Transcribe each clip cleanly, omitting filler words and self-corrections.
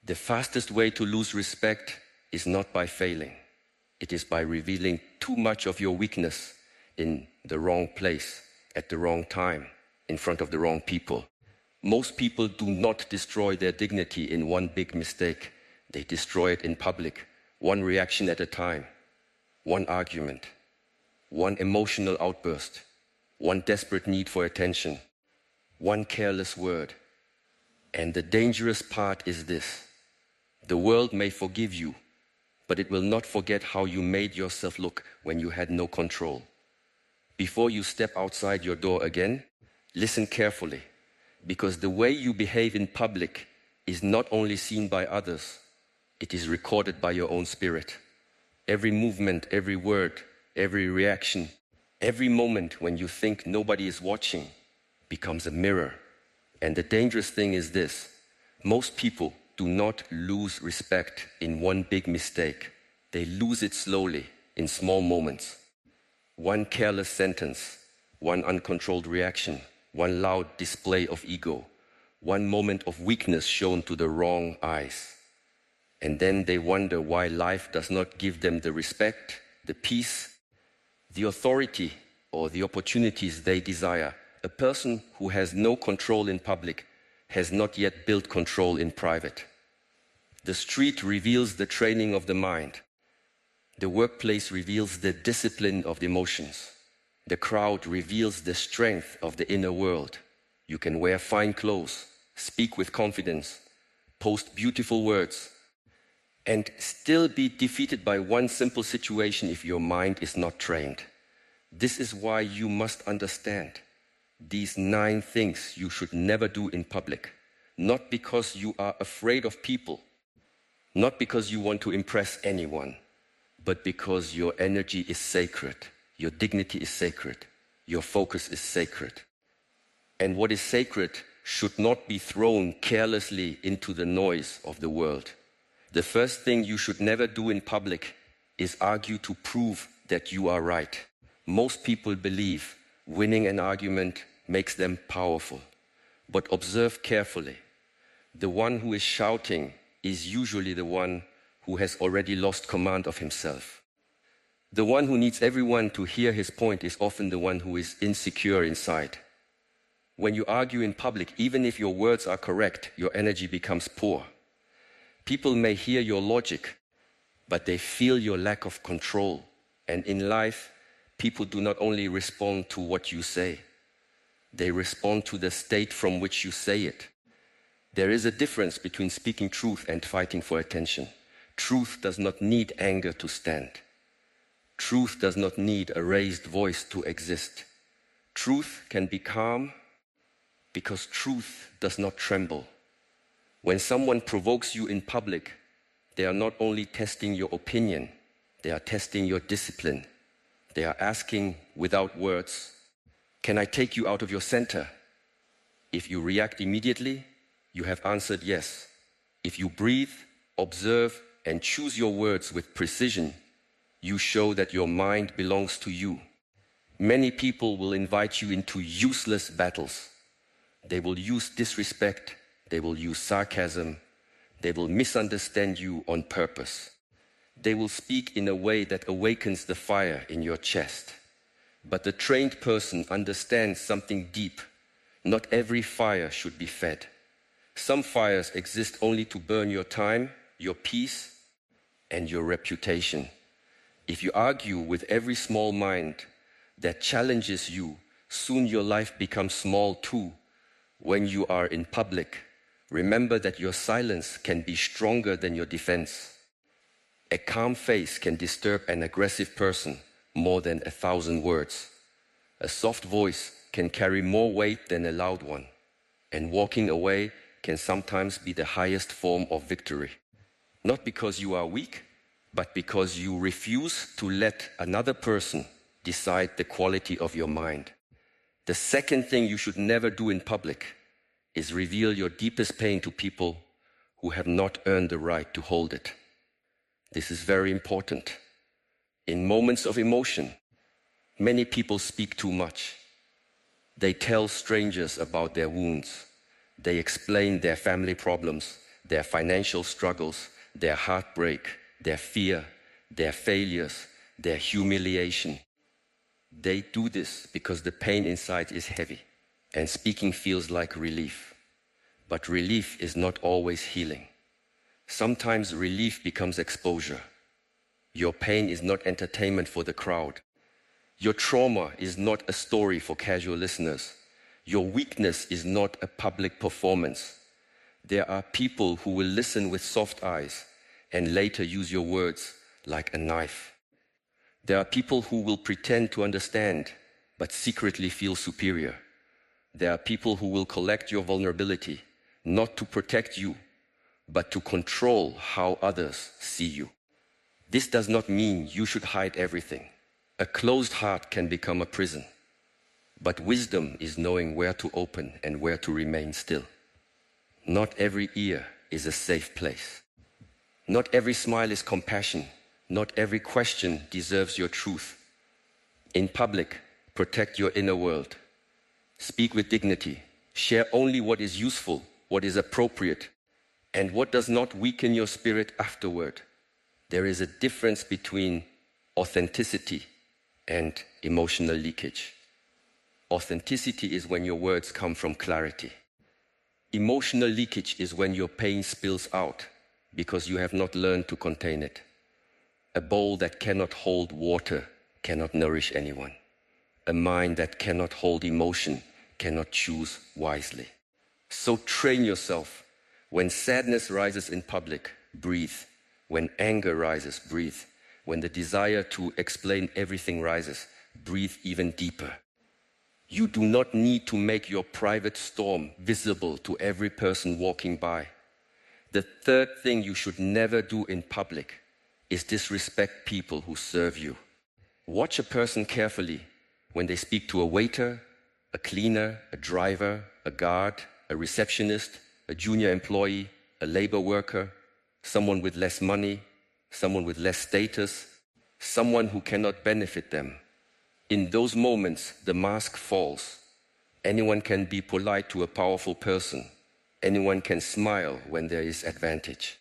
The fastest way to lose respect is not by failing. It is by revealing too much of your weakness in the wrong place, at the wrong time, in front of the wrong people. Most people do not destroy their dignity in one big mistake. They destroy it in public, one reaction at a time, one argument, one emotional outburst, one desperate need for attention, one careless word. And the dangerous part is this: the world may forgive you, but it will not forget how you made yourself look when you had no control. Before you step outside your door again, listen carefully, because the way you behave in public is not only seen by others, it is recorded by your own spirit. Every movement, every word, every reaction, every moment when you think nobody is watching becomes a mirror. And the dangerous thing is this: most people do not lose respect in one big mistake. They lose it slowly, in small moments. One careless sentence, one uncontrolled reaction, one loud display of ego, one moment of weakness shown to the wrong eyes. And then they wonder why life does not give them the respect, the peace, the authority, or the opportunities they desire. A person who has no control in public has not yet built control in private. The street reveals the training of the mind. The workplace reveals the discipline of the emotions. The crowd reveals the strength of the inner world. You can wear fine clothes, speak with confidence, post beautiful words, and still be defeated by one simple situation if your mind is not trained. This is why you must understand these 9 things you should never do in public, not because you are afraid of people, not because you want to impress anyone, but because your energy is sacred, your dignity is sacred, your focus is sacred. And what is sacred should not be thrown carelessly into the noise of the world. The first thing you should never do in public is argue to prove that you are right. Most people believe winning an argument makes them powerful. But observe carefully. The one who is shouting is usually the one who has already lost command of himself. The one who needs everyone to hear his point is often the one who is insecure inside. When you argue in public, even if your words are correct, your energy becomes poor. People may hear your logic, but they feel your lack of control. And in life, people do not only respond to what you say, they respond to the state from which you say it. There is a difference between speaking truth and fighting for attention. Truth does not need anger to stand. Truth does not need a raised voice to exist. Truth can be calm because truth does not tremble. When someone provokes you in public, they are not only testing your opinion, they are testing your discipline. They are asking without words, "Can I take you out of your center?" If you react immediately, you have answered yes. If you breathe, observe, and choose your words with precision, you show that your mind belongs to you. Many people will invite you into useless battles. They will use disrespect, they will use sarcasm, they will misunderstand you on purpose. They will speak in a way that awakens the fire in your chest. But the trained person understands something deep. Not every fire should be fed. Some fires exist only to burn your time, your peace, and your reputation. If you argue with every small mind that challenges you, soon your life becomes small too. When you are in public, remember that your silence can be stronger than your defense. A calm face can disturb an aggressive person more than 1,000 words. A soft voice can carry more weight than a loud one. And walking away can sometimes be the highest form of victory. Not because you are weak, but because you refuse to let another person decide the quality of your mind. The second thing you should never do in public is reveal your deepest pain to people who have not earned the right to hold it. This is very important. In moments of emotion, many people speak too much. They tell strangers about their wounds. They explain their family problems. their financial struggles, their heartbreak, their fear, their failures, their humiliation. They do this because the pain inside is heavy, and speaking feels like relief. But relief is not always healing. Sometimes relief becomes exposure. Your pain is not entertainment for the crowd. Your trauma is not a story for casual listeners. Your weakness is not a public performance. There are people who will listen with soft eyes and later use your words like a knife. There are people who will pretend to understand but secretly feel superior. There are people who will collect your vulnerability, not to protect you, but to control how others see you. This does not mean you should hide everything. A closed heart can become a prison. But wisdom is knowing where to open and where to remain still. Not every ear is a safe place. Not every smile is compassion. Not every question deserves your truth. In public, protect your inner world. Speak with dignity. Share only what is useful, what is appropriate, and what does not weaken your spirit afterward. There is a difference between authenticity and emotional leakage. Authenticity is when your words come from clarity. Emotional leakage is when your pain spills out because you have not learned to contain it. A bowl that cannot hold water cannot nourish anyone. A mind that cannot hold emotion cannot choose wisely. So train yourself. When sadness rises in public, breathe. When anger rises, breathe. When the desire to explain everything rises, breathe even deeper. You do not need to make your private storm visible to every person walking by. The third thing you should never do in public is disrespect people who serve you. Watch a person carefully when they speak to a waiter, a cleaner, a driver, a guard, a receptionist, a junior employee, a labor worker, someone with less money, someone with less status, someone who cannot benefit them. In those moments, the mask falls. Anyone can be polite to a powerful person. Anyone can smile when there is advantage.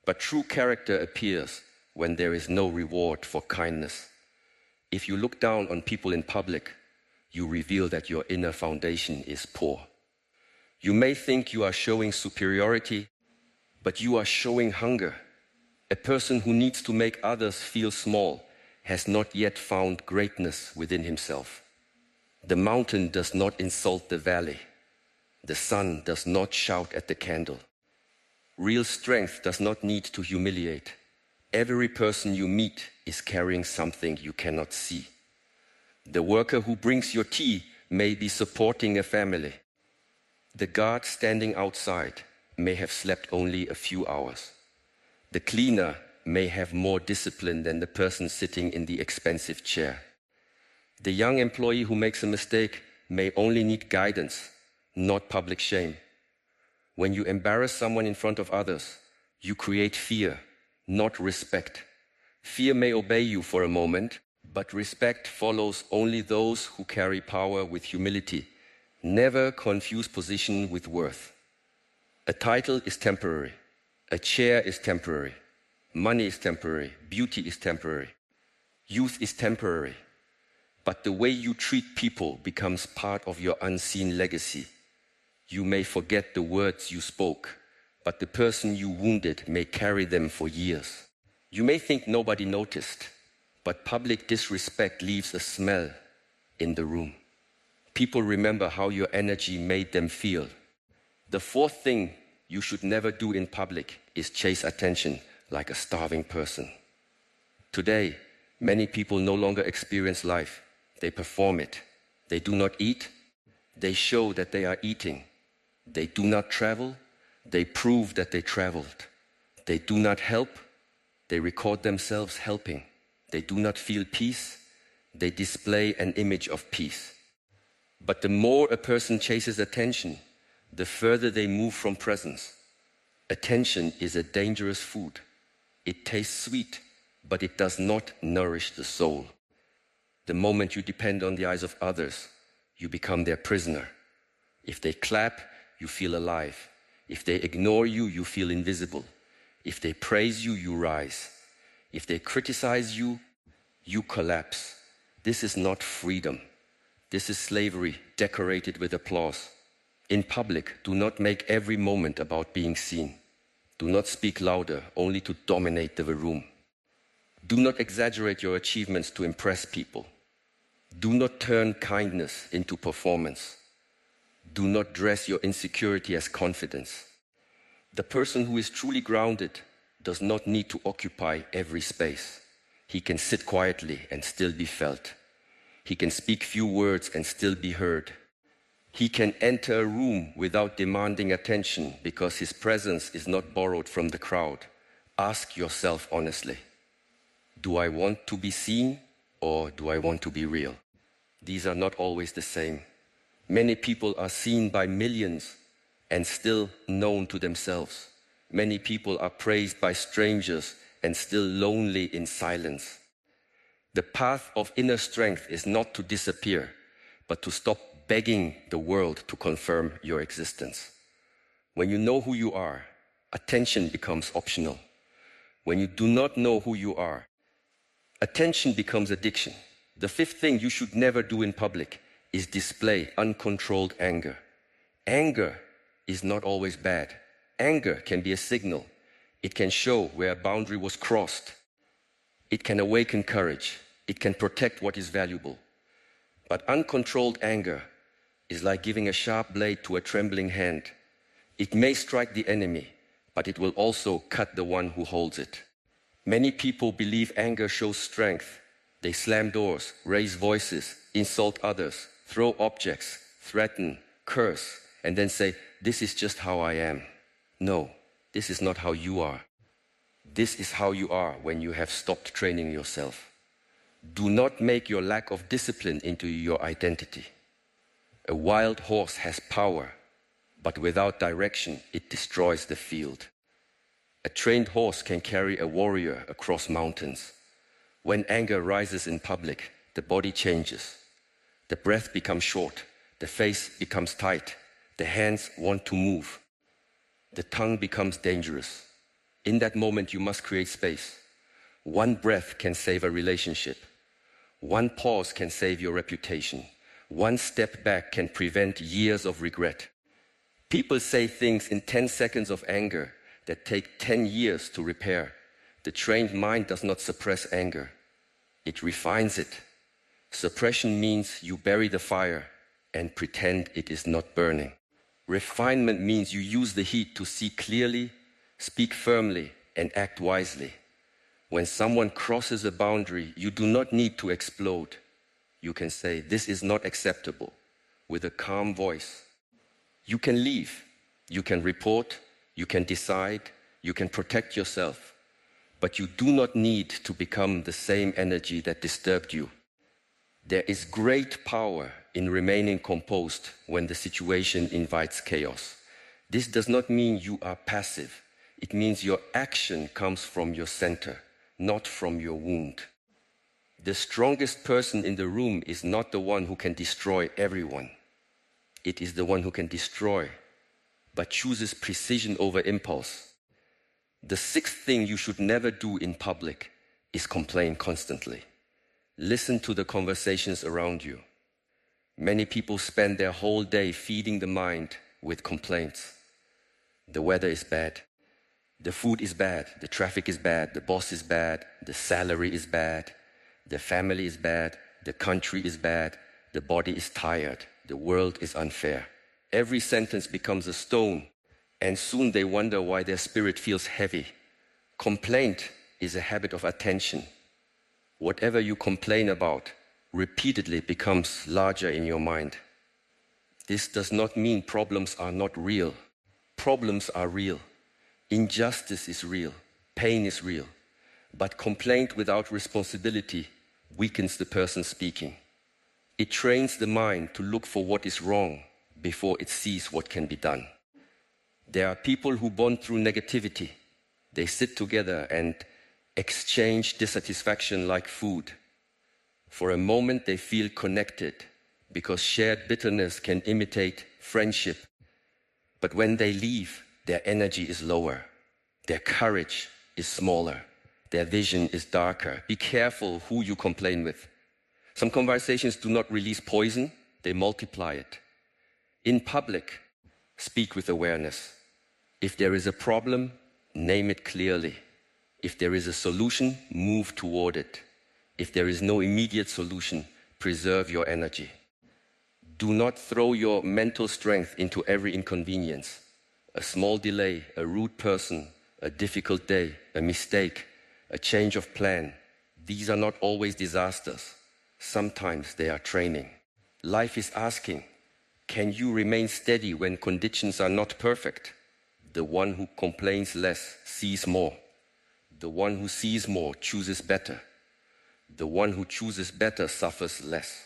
But true character appears when there is no reward for kindness. If you look down on people in public, you reveal that your inner foundation is poor. You may think you are showing superiority, but you are showing hunger. A person who needs to make others feel small has not yet found greatness within himself. The mountain does not insult the valley. The sun does not shout at the candle. Real strength does not need to humiliate. Every person you meet is carrying something you cannot see. The worker who brings your tea may be supporting a family. The guard standing outside may have slept only a few hours. The cleaner may have more discipline than the person sitting in the expensive chair. The young employee who makes a mistake may only need guidance, not public shame. When you embarrass someone in front of others, you create fear, not respect. Fear may obey you for a moment, but respect follows only those who carry power with humility. Never confuse position with worth. A title is temporary. A chair is temporary. Money is temporary. Beauty is temporary. Youth is temporary. But the way you treat people becomes part of your unseen legacy. You may forget the words you spoke, but the person you wounded may carry them for years. You may think nobody noticed, but public disrespect leaves a smell in the room. People remember how your energy made them feel. The fourth thing you should never do in public is chase attention like a starving person. Today, many people no longer experience life. They perform it. They do not eat. They show that they are eating. They do not travel. They prove that they traveled. They do not help. They record themselves helping. They do not feel peace. They display an image of peace. But the more a person chases attention, the further they move from presence. Attention is a dangerous food. It tastes sweet, but it does not nourish the soul. The moment you depend on the eyes of others, you become their prisoner. If they clap, you feel alive. If they ignore you, you feel invisible. If they praise you, you rise. If they criticize you, you collapse. This is not freedom. This is slavery decorated with applause. In public, do not make every moment about being seen. Do not speak louder, only to dominate the room. Do not exaggerate your achievements to impress people. Do not turn kindness into performance. Do not dress your insecurity as confidence. The person who is truly grounded does not need to occupy every space. He can sit quietly and still be felt. He can speak few words and still be heard. He can enter a room without demanding attention because his presence is not borrowed from the crowd. Ask yourself honestly, do I want to be seen or do I want to be real? These are not always the same. Many people are seen by millions and still known to themselves. Many people are praised by strangers and still lonely in silence. The path of inner strength is not to disappear, but to stop begging the world to confirm your existence. When you know who you are, attention becomes optional. When you do not know who you are, attention becomes addiction. The fifth thing you should never do in public is display uncontrolled anger. Anger is not always bad. Anger can be a signal. It can show where a boundary was crossed. It can awaken courage. It can protect what is valuable. But uncontrolled anger is like giving a sharp blade to a trembling hand. It may strike the enemy, but it will also cut the one who holds it. Many people believe anger shows strength. They slam doors, raise voices, insult others, throw objects, threaten, curse, and then say, "This is just how I am." No, this is not how you are. This is how you are when you have stopped training yourself. Do not make your lack of discipline into your identity. A wild horse has power, but without direction, it destroys the field. A trained horse can carry a warrior across mountains. When anger rises in public, the body changes. The breath becomes short, the face becomes tight, the hands want to move. The tongue becomes dangerous. In that moment, you must create space. One breath can save a relationship. One pause can save your reputation. One step back can prevent years of regret. People say things in 10 seconds of anger that take 10 years to repair. The trained mind does not suppress anger. It refines it. Suppression means you bury the fire and pretend it is not burning. Refinement means you use the heat to see clearly, speak firmly, and act wisely. When someone crosses a boundary, you do not need to explode. You can say, "This is not acceptable," with a calm voice. You can leave, you can report, you can decide, you can protect yourself, but you do not need to become the same energy that disturbed you. There is great power in remaining composed when the situation invites chaos. This does not mean you are passive. It means your action comes from your center, not from your wound. The strongest person in the room is not the one who can destroy everyone. It is the one who can destroy, but chooses precision over impulse. The sixth thing you should never do in public is complain constantly. Listen to the conversations around you. Many people spend their whole day feeding the mind with complaints. The weather is bad. The food is bad. The traffic is bad. The boss is bad. The salary is bad. The family is bad. The country is bad. The body is tired. The world is unfair. Every sentence becomes a stone, and soon they wonder why their spirit feels heavy. Complaint is a habit of attention. Whatever you complain about repeatedly becomes larger in your mind. This does not mean problems are not real. Problems are real. Injustice is real. Pain is real. But complaint without responsibility weakens the person speaking. It trains the mind to look for what is wrong before it sees what can be done. There are people who bond through negativity. They sit together and exchange dissatisfaction like food. For a moment they feel connected because shared bitterness can imitate friendship. But when they leave, their energy is lower, their courage is smaller, their vision is darker. Be careful who you complain with. Some conversations do not release poison, they multiply it. In public, speak with awareness. If there is a problem, name it clearly. If there is a solution, move toward it. If there is no immediate solution, preserve your energy. Do not throw your mental strength into every inconvenience. A small delay, a rude person, a difficult day, a mistake, a change of plan. These are not always disasters. Sometimes they are training. Life is asking, can you remain steady when conditions are not perfect? The one who complains less sees more. The one who sees more chooses better. The one who chooses better suffers less.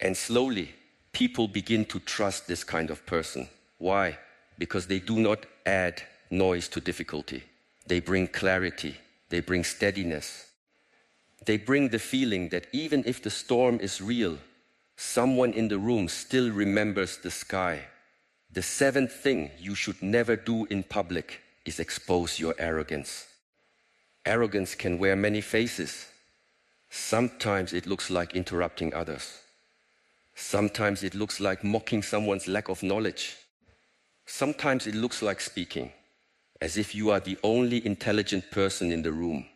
And slowly, people begin to trust this kind of person. Why? Because they do not add noise to difficulty. They bring clarity. They bring steadiness. They bring the feeling that even if the storm is real, someone in the room still remembers the sky. The seventh thing you should never do in public is expose your arrogance. Arrogance can wear many faces. Sometimes it looks like interrupting others. Sometimes it looks like mocking someone's lack of knowledge. Sometimes it looks like speaking as if you are the only intelligent person in the room.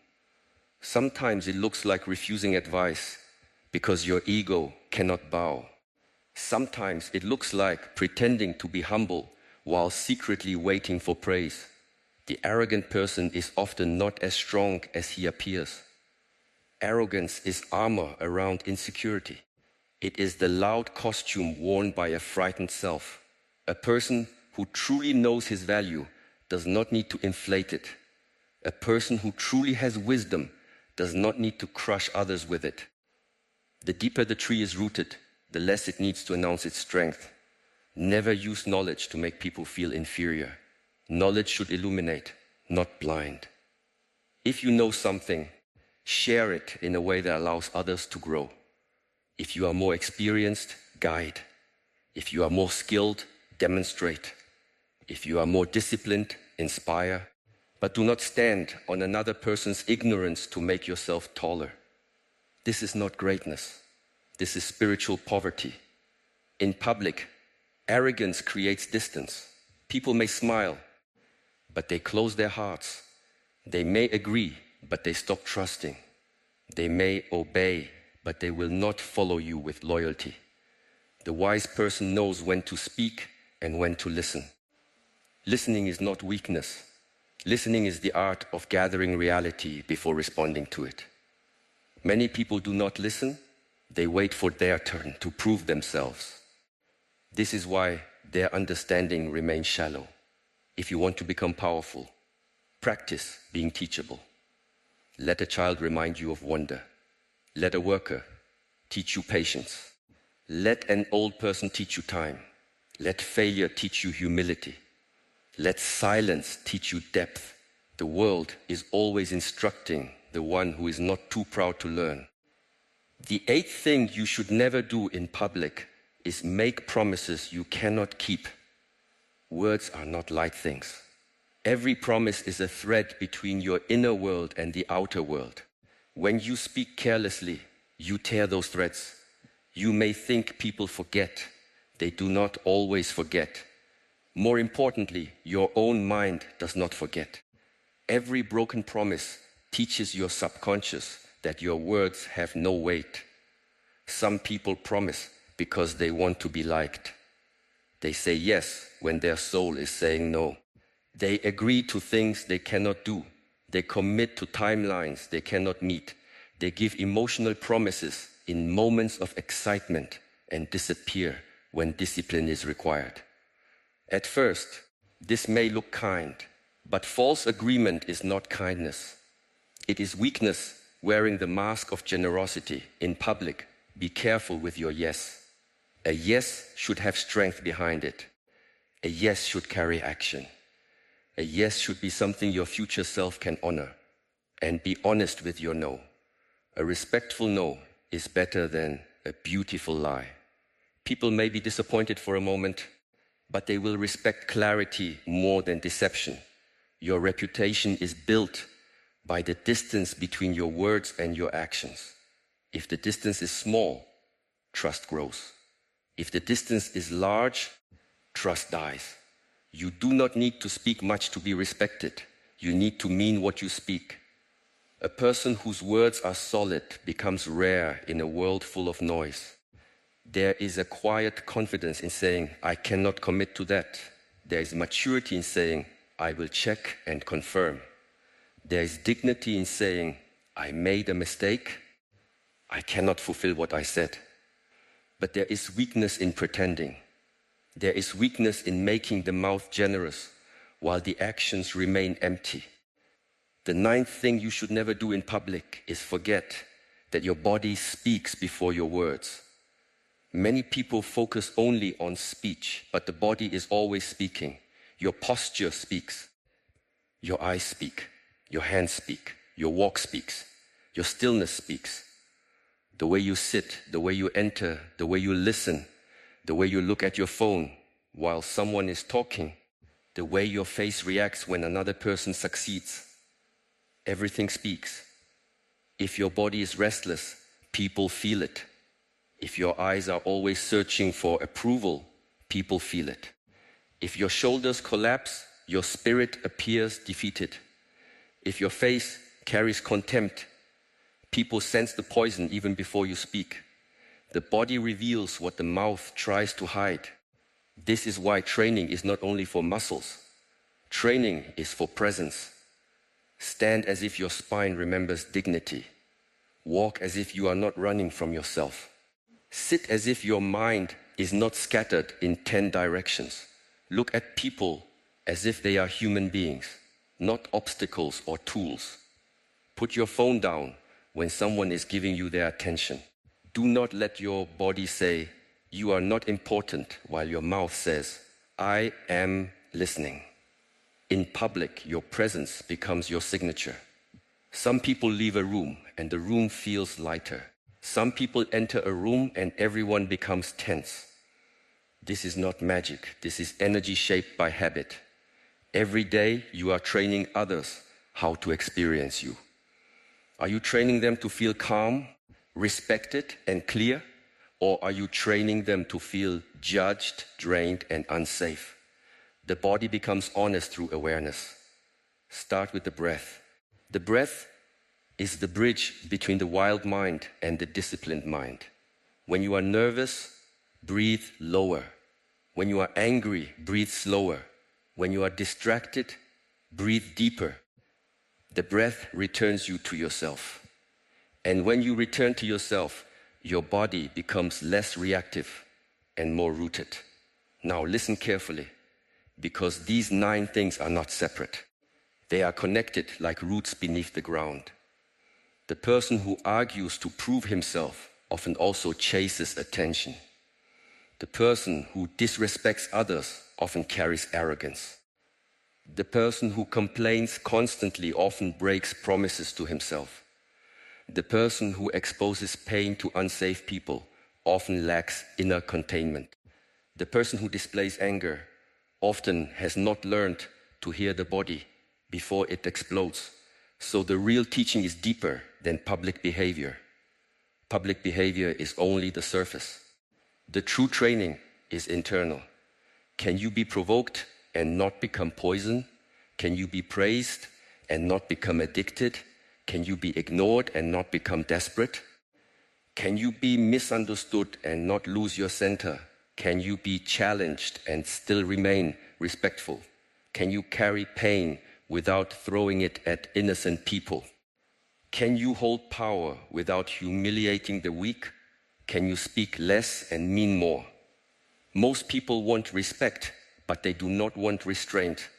Sometimes it looks like refusing advice because your ego cannot bow. Sometimes it looks like pretending to be humble while secretly waiting for praise. The arrogant person is often not as strong as he appears. Arrogance is armor around insecurity. It is the loud costume worn by a frightened self. A person who truly knows his value does not need to inflate it. A person who truly has wisdom does not need to crush others with it. The deeper the tree is rooted, the less it needs to announce its strength. Never use knowledge to make people feel inferior. Knowledge should illuminate, not blind. If you know something, share it in a way that allows others to grow. If you are more experienced, guide. If you are more skilled, demonstrate. If you are more disciplined, inspire. But do not stand on another person's ignorance to make yourself taller. This is not greatness. This is spiritual poverty. In public, arrogance creates distance. People may smile, but they close their hearts. They may agree, but they stop trusting. They may obey, but they will not follow you with loyalty. The wise person knows when to speak and when to listen. Listening is not weakness. Listening is the art of gathering reality before responding to it. Many people do not listen. They wait for their turn to prove themselves. This is why their understanding remains shallow. If you want to become powerful, practice being teachable. Let a child remind you of wonder. Let a worker teach you patience. Let an old person teach you time. Let failure teach you humility. Let silence teach you depth. The world is always instructing the one who is not too proud to learn. The eighth thing you should never do in public is make promises you cannot keep. Words are not light things. Every promise is a thread between your inner world and the outer world. When you speak carelessly, you tear those threads. You may think people forget. They do not always forget. More importantly, your own mind does not forget. Every broken promise teaches your subconscious that your words have no weight. Some people promise because they want to be liked. They say yes when their soul is saying no. They agree to things they cannot do. They commit to timelines they cannot meet. They give emotional promises in moments of excitement and disappear when discipline is required. At first, this may look kind, but false agreement is not kindness. It is weakness wearing the mask of generosity in public. Be careful with your yes. A yes should have strength behind it. A yes should carry action. A yes should be something your future self can honor. And be honest with your no. A respectful no is better than a beautiful lie. People may be disappointed for a moment. but they will respect clarity more than deception. Your reputation is built by the distance between your words and your actions. If the distance is small, trust grows. If the distance is large, trust dies. You do not need to speak much to be respected. You need to mean what you speak. A person whose words are solid becomes rare in a world full of noise. There is a quiet confidence in saying, I cannot commit to that. There is maturity in saying, I will check and confirm. There is dignity in saying, I made a mistake. I cannot fulfill what I said. But there is weakness in pretending. There is weakness in making the mouth generous while the actions remain empty. The ninth thing you should never do in public is forget that your body speaks before your words. Many people focus only on speech, but the body is always speaking. Your posture speaks. Your eyes speak. Your hands speak. Your walk speaks. Your stillness speaks. The way you sit, the way you enter, the way you listen, the way you look at your phone while someone is talking, the way your face reacts when another person succeeds. Everything speaks. If your body is restless, people feel it. If your eyes are always searching for approval, people feel it. If your shoulders collapse, your spirit appears defeated. If your face carries contempt, people sense the poison even before you speak. The body reveals what the mouth tries to hide. This is why training is not only for muscles. Training is for presence. Stand as if your spine remembers dignity. Walk as if you are not running from yourself. Sit as if your mind is not scattered in 10 directions. Look at people as if they are human beings, not obstacles or tools. Put your phone down when someone is giving you their attention. Do not let your body say, you are not important, while your mouth says, I am listening. In public, your presence becomes your signature. Some people leave a room and the room feels lighter. Some people enter a room and everyone becomes tense. This is not magic. This is energy shaped by habit. Every day you are training others how to experience you. Are you training them to feel calm, respected, and clear? Or are you training them to feel judged, drained, and unsafe? The body becomes honest through awareness. Start with the breath. The breath is the bridge between the wild mind and the disciplined mind. When you are nervous, breathe lower. When you are angry, breathe slower. When you are distracted, breathe deeper. The breath returns you to yourself. And when you return to yourself, your body becomes less reactive and more rooted. Now listen carefully, because these 9 things are not separate. They are connected like roots beneath the ground. The person who argues to prove himself often also chases attention. The person who disrespects others often carries arrogance. The person who complains constantly often breaks promises to himself. The person who exposes pain to unsafe people often lacks inner containment. The person who displays anger often has not learned to hear the body before it explodes. So the real teaching is deeper than public behavior. Public behavior is only the surface. The true training is internal. Can you be provoked and not become poison? Can you be praised and not become addicted? Can you be ignored and not become desperate? Can you be misunderstood and not lose your center? Can you be challenged and still remain respectful? Can you carry pain without throwing it at innocent people? Can you hold power without humiliating the weak? Can you speak less and mean more? Most people want respect, but they do not want restraint.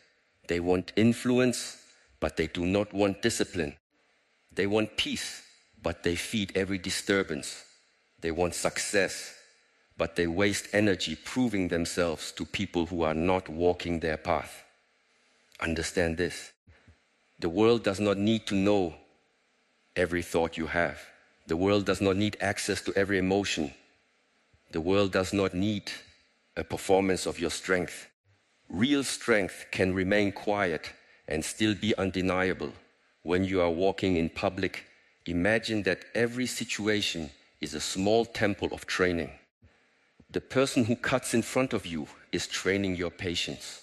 They want influence, but they do not want discipline. They want peace, but they feed every disturbance. They want success, but they waste energy proving themselves to people who are not walking their path. Understand this. The world does not need to know every thought you have. The world does not need access to every emotion. The world does not need a performance of your strength. Real strength can remain quiet and still be undeniable. When you are walking in public, imagine that every situation is a small temple of training. The person who cuts in front of you is training your patience.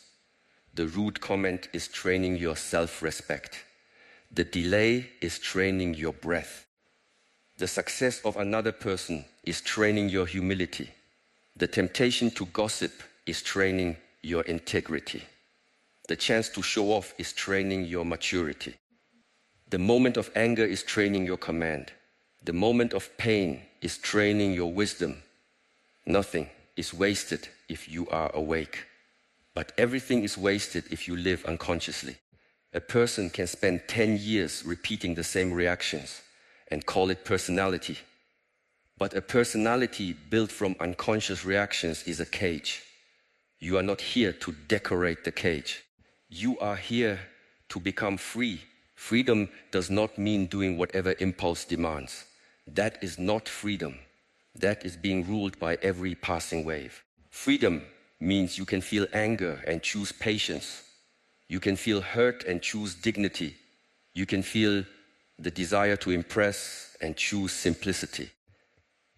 The rude comment is training your self-respect. The delay is training your breath. The success of another person is training your humility. The temptation to gossip is training your integrity. The chance to show off is training your maturity. The moment of anger is training your command. The moment of pain is training your wisdom. Nothing is wasted if you are awake, but everything is wasted if you live unconsciously. A person can spend 10 years repeating the same reactions and call it personality. But a personality built from unconscious reactions is a cage. You are not here to decorate the cage. You are here to become free. Freedom does not mean doing whatever impulse demands. That is not freedom. That is being ruled by every passing wave. Freedom means you can feel anger and choose patience. You can feel hurt and choose dignity. You can feel the desire to impress and choose simplicity.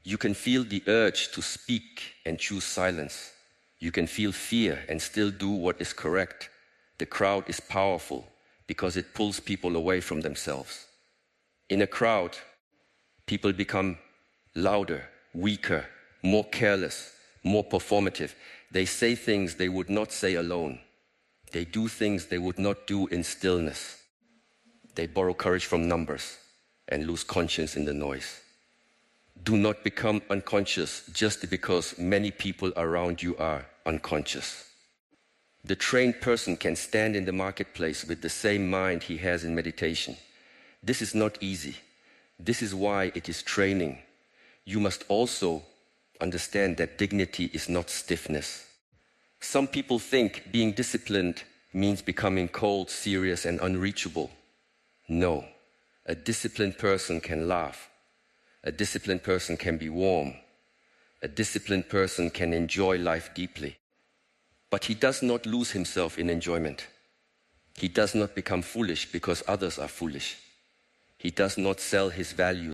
You can feel the urge to speak and choose silence. You can feel fear and still do what is correct. The crowd is powerful because it pulls people away from themselves. In a crowd, people become louder, weaker, more careless, more performative. They say things they would not say alone. They do things they would not do in stillness. They borrow courage from numbers and lose conscience in the noise. Do not become unconscious just because many people around you are unconscious. The trained person can stand in the marketplace with the same mind he has in meditation. This is not easy. This is why it is training. You must also understand that dignity is not stiffness. Some people think being disciplined means becoming cold, serious, and unreachable. No, a disciplined person can laugh. A disciplined person can be warm. A disciplined person can enjoy life deeply. But he does not lose himself in enjoyment. He does not become foolish because others are foolish. He does not sell his value